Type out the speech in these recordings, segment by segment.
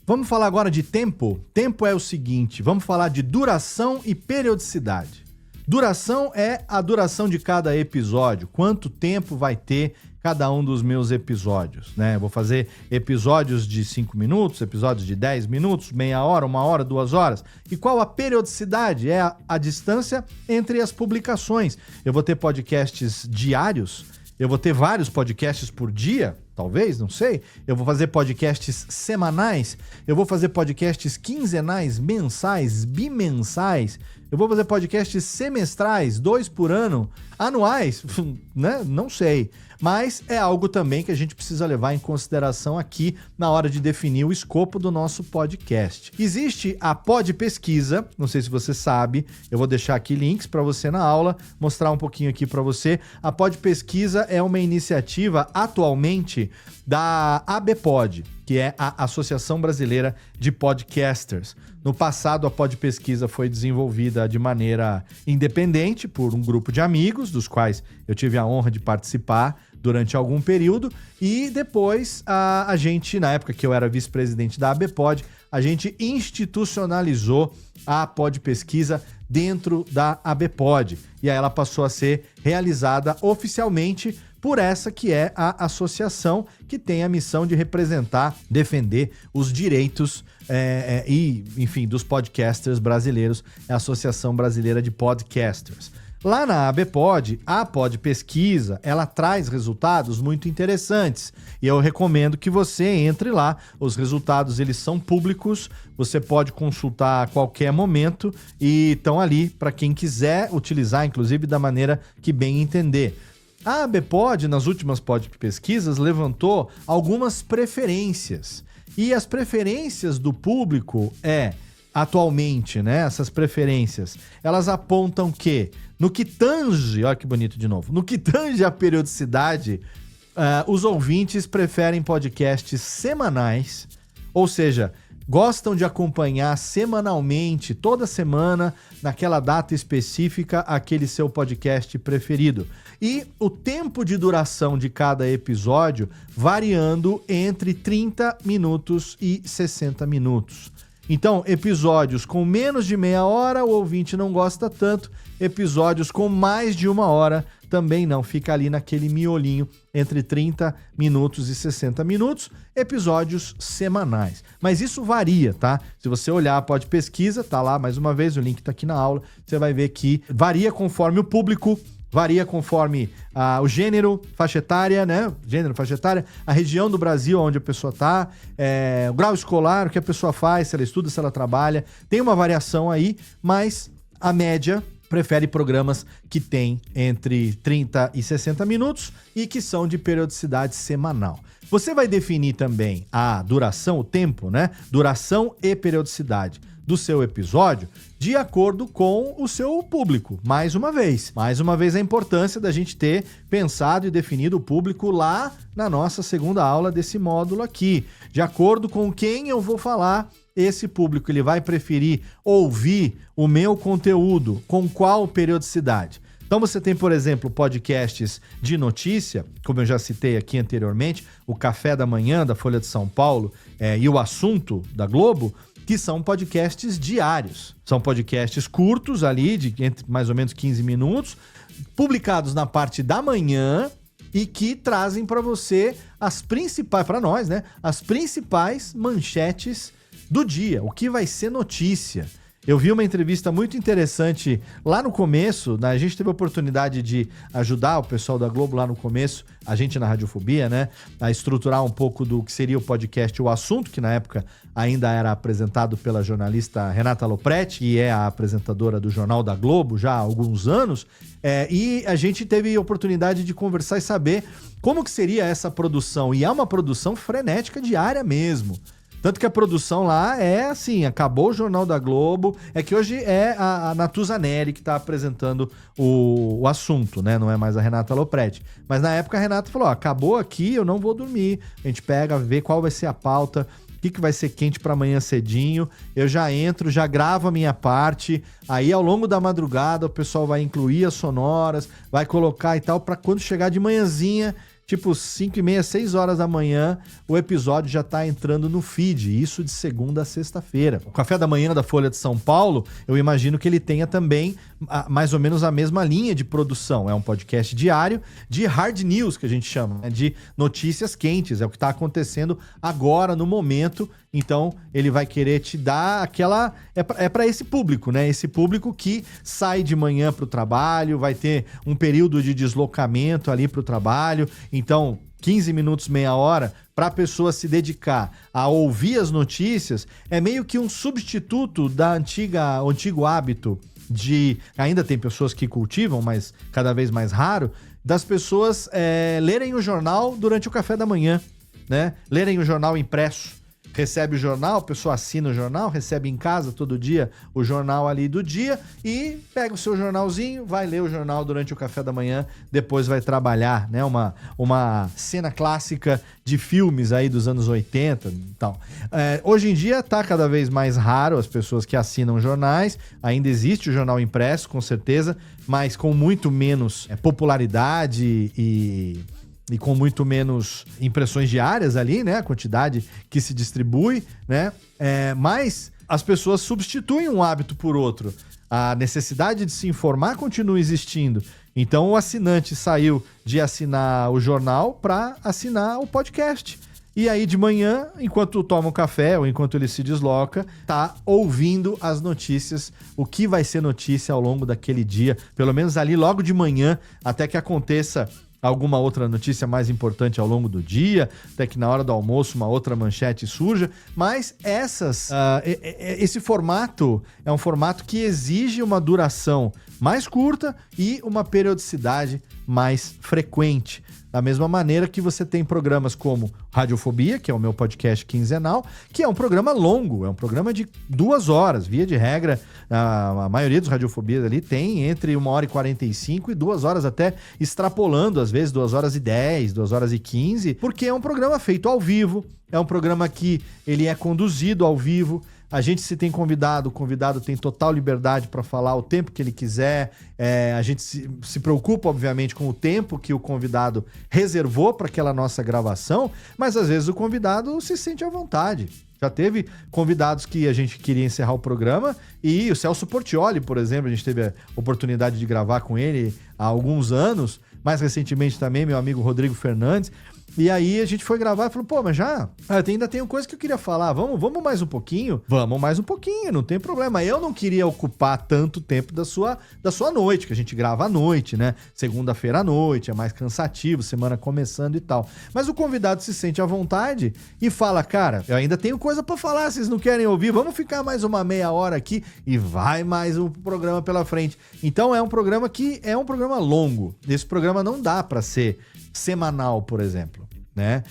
Vamos falar agora de tempo? Tempo é o seguinte, vamos falar de duração e periodicidade. Duração é a duração de cada episódio, quanto tempo vai ter cada um dos meus episódios, né? Eu vou fazer episódios de 5 minutos, episódios de 10 minutos, meia hora, 1 hora, 2 horas. E qual a periodicidade? É a distância entre as publicações. Eu vou ter podcasts diários, eu vou ter vários podcasts por dia, talvez, não sei. Eu vou fazer podcasts semanais, eu vou fazer podcasts quinzenais, mensais, bimensais. Eu vou fazer podcasts semestrais, 2 por ano, anuais, né? Não sei. Mas é algo também que a gente precisa levar em consideração aqui na hora de definir o escopo do nosso podcast. Existe a Podpesquisa, não sei se você sabe, eu vou deixar aqui links para você na aula, mostrar um pouquinho aqui para você. A Podpesquisa é uma iniciativa atualmente da ABPOD, que é a Associação Brasileira de Podcasters. No passado, a Podpesquisa foi desenvolvida de maneira independente por um grupo de amigos, dos quais eu tive a honra de participar durante algum período, e depois a gente, na época que eu era vice-presidente da ABPOD, a gente institucionalizou a Podpesquisa dentro da ABPOD, e aí ela passou a ser realizada oficialmente por essa que é a associação que tem a missão de representar, defender os direitos enfim, dos podcasters brasileiros, é a Associação Brasileira de Podcasters. Lá na ABPOD, a Podpesquisa, ela traz resultados muito interessantes e eu recomendo que você entre lá. Os resultados, eles são públicos, você pode consultar a qualquer momento e estão ali para quem quiser utilizar, inclusive da maneira que bem entender. A ABPOD, nas últimas podpesquisas, levantou algumas preferências. E as preferências do público atualmente, né? Essas preferências, elas apontam que, no que tange, olha que bonito de novo, no que tange a periodicidade, os ouvintes preferem podcasts semanais, ou seja, gostam de acompanhar semanalmente, toda semana, naquela data específica, aquele seu podcast preferido. E o tempo de duração de cada episódio variando entre 30 minutos e 60 minutos. Então, episódios com menos de meia hora, o ouvinte não gosta tanto. Episódios com mais de 1 hora, também não. Fica ali naquele miolinho entre 30 minutos e 60 minutos. Episódios semanais. Mas isso varia, tá? Se você olhar a Podpesquisa, tá lá, mais uma vez, o link tá aqui na aula. Você vai ver que varia conforme o público, varia conforme o gênero, faixa etária, né? Gênero, faixa etária, a região do Brasil onde a pessoa tá, o grau escolar, o que a pessoa faz, se ela estuda, se ela trabalha. Tem uma variação aí, mas a média prefere programas que têm entre 30 e 60 minutos e que são de periodicidade semanal. Você vai definir também a duração, o tempo, né? Duração e periodicidade do seu episódio de acordo com o seu público. Mais uma vez a importância da gente ter pensado e definido o público lá na nossa segunda aula desse módulo aqui. De acordo com quem eu vou falar, esse público ele vai preferir ouvir o meu conteúdo com qual periodicidade. Então você tem, por exemplo, podcasts de notícia, como eu já citei aqui anteriormente, o Café da Manhã da Folha de São Paulo e o Assunto da Globo, que são podcasts diários. São podcasts curtos ali, de entre mais ou menos 15 minutos, publicados na parte da manhã e que trazem para você as principais, para nós, né? As principais manchetes do dia, o que vai ser notícia. Eu vi uma entrevista muito interessante lá no começo, né? A gente teve a oportunidade de ajudar o pessoal da Globo lá no começo, a gente na Radiofobia, né? A estruturar um pouco do que seria o podcast O Assunto, que na época ainda era apresentado pela jornalista Renata Lopretti, que é a apresentadora do Jornal da Globo já há alguns anos, e a gente teve a oportunidade de conversar e saber como que seria essa produção, e é uma produção frenética diária mesmo. Tanto que a produção lá é assim, acabou o Jornal da Globo, é que hoje é a Natuzaneri que está apresentando o assunto, né? Não é mais a Renata Lopretti. Mas na época a Renata falou, acabou aqui, eu não vou dormir. A gente pega, vê qual vai ser a pauta, o que vai ser quente para amanhã cedinho. Eu já entro, já gravo a minha parte, aí ao longo da madrugada o pessoal vai incluir as sonoras, vai colocar e tal, para quando chegar de manhãzinha tipo 5h30, 6 horas da manhã, o episódio já tá entrando no feed, isso de segunda a sexta-feira. O Café da Manhã da Folha de São Paulo, eu imagino que ele tenha também mais ou menos a mesma linha de produção. É um podcast diário de hard news, que a gente chama, né? De notícias quentes, é o que tá acontecendo agora, no momento. Então, ele vai querer te dar aquela... É para esse público, né? Esse público que sai de manhã pro trabalho, vai ter um período de deslocamento ali pro trabalho. Então, 15 minutos, meia hora, para a pessoa se dedicar a ouvir as notícias, é meio que um substituto do antigo hábito de... Ainda tem pessoas que cultivam, mas cada vez mais raro, das pessoas lerem o jornal durante o café da manhã, né? Lerem o jornal impresso. Recebe o jornal, a pessoa assina o jornal, recebe em casa todo dia o jornal ali do dia e pega o seu jornalzinho, vai ler o jornal durante o café da manhã, depois vai trabalhar, né? Uma cena clássica de filmes aí dos anos 80 e tal. Hoje em dia tá cada vez mais raro as pessoas que assinam jornais, ainda existe o jornal impresso, com certeza, mas com muito menos popularidade e com muito menos impressões diárias ali, né? A quantidade que se distribui, né? Mas as pessoas substituem um hábito por outro. A necessidade de se informar continua existindo. Então o assinante saiu de assinar o jornal para assinar o podcast. E aí de manhã, enquanto toma um café ou enquanto ele se desloca, tá ouvindo as notícias, o que vai ser notícia ao longo daquele dia, pelo menos ali logo de manhã, até que aconteça alguma outra notícia mais importante ao longo do dia, até que na hora do almoço uma outra manchete surja, mas esse formato é um formato que exige uma duração mais curta e uma periodicidade mais frequente. Da mesma maneira que você tem programas como Radiofobia, que é o meu podcast quinzenal, que é um programa longo, é um programa de 2 horas. Via de regra, a maioria dos Radiofobias ali tem entre 1h45 e 2 horas, até extrapolando, às vezes 2h10, 2h15, porque é um programa feito ao vivo, é um programa que ele é conduzido ao vivo. A gente, se tem convidado, o convidado tem total liberdade para falar o tempo que ele quiser. A gente se preocupa, obviamente, com o tempo que o convidado reservou para aquela nossa gravação, mas às vezes o convidado se sente à vontade. Já teve convidados que a gente queria encerrar o programa e o Celso Portiolli, por exemplo, a gente teve a oportunidade de gravar com ele há alguns anos, mais recentemente também meu amigo Rodrigo Fernandes. E aí a gente foi gravar e falou, pô, mas ainda tenho coisa que eu queria falar, vamos mais um pouquinho? Vamos mais um pouquinho, não tem problema. Eu não queria ocupar tanto tempo da sua noite, que a gente grava à noite, né? Segunda-feira à noite, é mais cansativo, semana começando e tal. Mas o convidado se sente à vontade e fala, cara, eu ainda tenho coisa pra falar, vocês não querem ouvir? Vamos ficar mais uma meia hora aqui e vai mais um programa pela frente. Então é um programa que é um programa longo. Esse programa não dá pra ser semanal, por exemplo, né?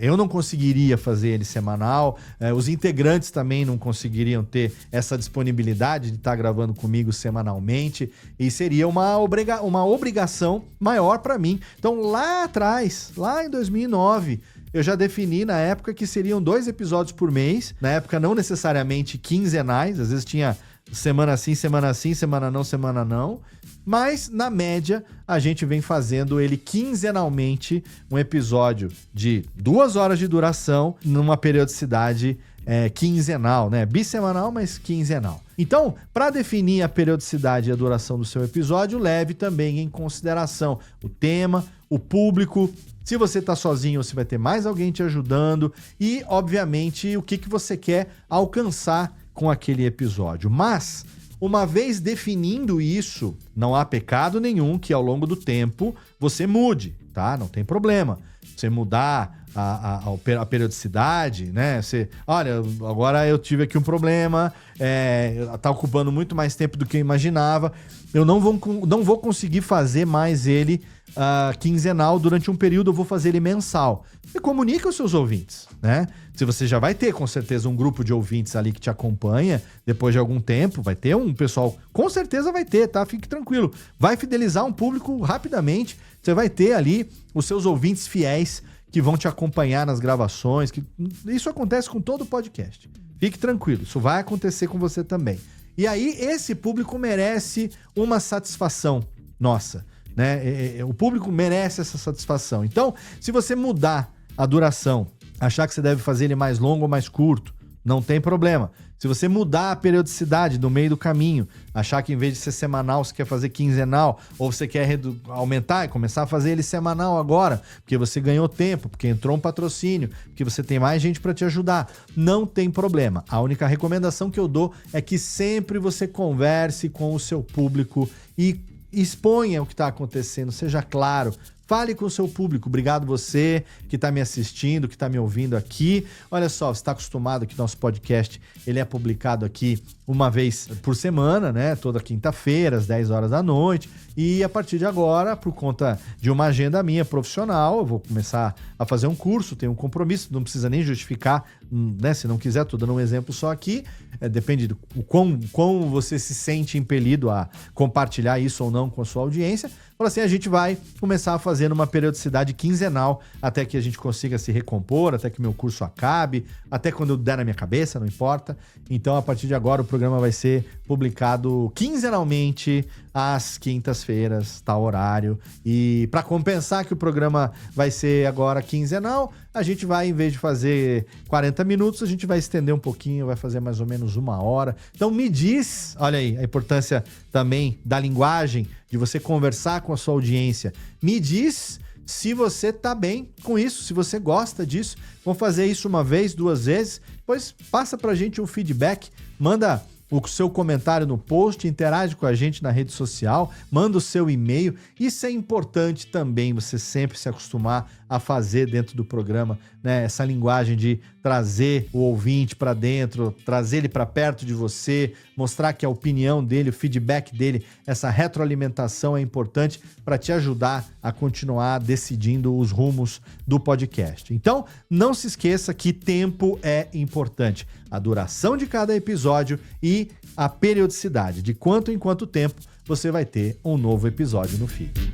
Eu não conseguiria fazer ele semanal, os integrantes também não conseguiriam ter essa disponibilidade de estar gravando comigo semanalmente, e seria uma obrigação maior para mim. Então lá atrás, lá em 2009, eu já defini na época que seriam 2 episódios por mês, na época não necessariamente quinzenais, às vezes tinha semana sim, semana não, mas na média a gente vem fazendo ele quinzenalmente, um episódio de 2 horas de duração, numa periodicidade quinzenal, né? Bissemanal, mas quinzenal. Então, para definir a periodicidade e a duração do seu episódio, leve também em consideração o tema, o público, se você está sozinho ou se vai ter mais alguém te ajudando e, obviamente, o que você quer alcançar com aquele episódio. Mas, uma vez definindo isso, não há pecado nenhum que ao longo do tempo você mude, tá? Não tem problema. Você mudar a periodicidade, né? Olha, agora eu tive aqui um problema, tá ocupando muito mais tempo do que eu imaginava, eu não vou conseguir fazer mais ele quinzenal durante um período, eu vou fazer ele mensal. E comunica aos seus ouvintes, né? Se você já vai ter, com certeza, um grupo de ouvintes ali que te acompanha, depois de algum tempo, vai ter um pessoal, com certeza vai ter, tá? Fique tranquilo. Vai fidelizar um público rapidamente, você vai ter ali os seus ouvintes fiéis que vão te acompanhar nas gravações, isso acontece com todo podcast. Fique tranquilo, isso vai acontecer com você também. E aí, esse público merece uma satisfação nossa. né? O público merece essa satisfação. Então, se você mudar a duração, achar que você deve fazer ele mais longo ou mais curto, não tem problema. Se você mudar a periodicidade no meio do caminho, achar que em vez de ser semanal, você quer fazer quinzenal, ou você quer aumentar e começar a fazer ele semanal agora, porque você ganhou tempo, porque entrou um patrocínio, porque você tem mais gente para te ajudar, não tem problema. A única recomendação que eu dou é que sempre você converse com o seu público e exponha o que está acontecendo, seja claro. Fale com o seu público. Obrigado você que está me assistindo, que está me ouvindo aqui. Olha só, você está acostumado que nosso podcast ele é publicado aqui uma vez por semana, né? Toda quinta-feira, às 10 horas da noite. E a partir de agora, por conta de uma agenda minha profissional, eu vou começar a fazer um curso, tenho um compromisso, não precisa nem justificar, né? Se não quiser, estou dando um exemplo só aqui. Depende do quão você se sente impelido a compartilhar isso ou não com a sua audiência. Fala assim, a gente vai começar a fazer numa periodicidade quinzenal até que a gente consiga se recompor, até que meu curso acabe, até quando eu der na minha cabeça, não importa. Então, a partir de agora, o programa vai ser publicado quinzenalmente às quintas-feiras, tal horário. E para compensar que o programa vai ser agora quinzenal, a gente vai, em vez de fazer 40 minutos, a gente vai estender um pouquinho, vai fazer mais ou menos 1 hora. Então me diz, olha aí, a importância também da linguagem, de você conversar com a sua audiência. Me diz se você tá bem com isso, se você gosta disso. Vamos fazer isso 1 vez, 2 vezes, depois passa pra gente um feedback, manda o seu comentário no post, interage com a gente na rede social, manda o seu e-mail. Isso é importante também, você sempre se acostumar a fazer dentro do programa, né? Essa linguagem de trazer o ouvinte para dentro, trazer ele para perto de você, mostrar que a opinião dele, o feedback dele, essa retroalimentação é importante para te ajudar a continuar decidindo os rumos do podcast. Então, não se esqueça que tempo é importante. A duração de cada episódio e a periodicidade, de quanto em quanto tempo você vai ter um novo episódio no feed.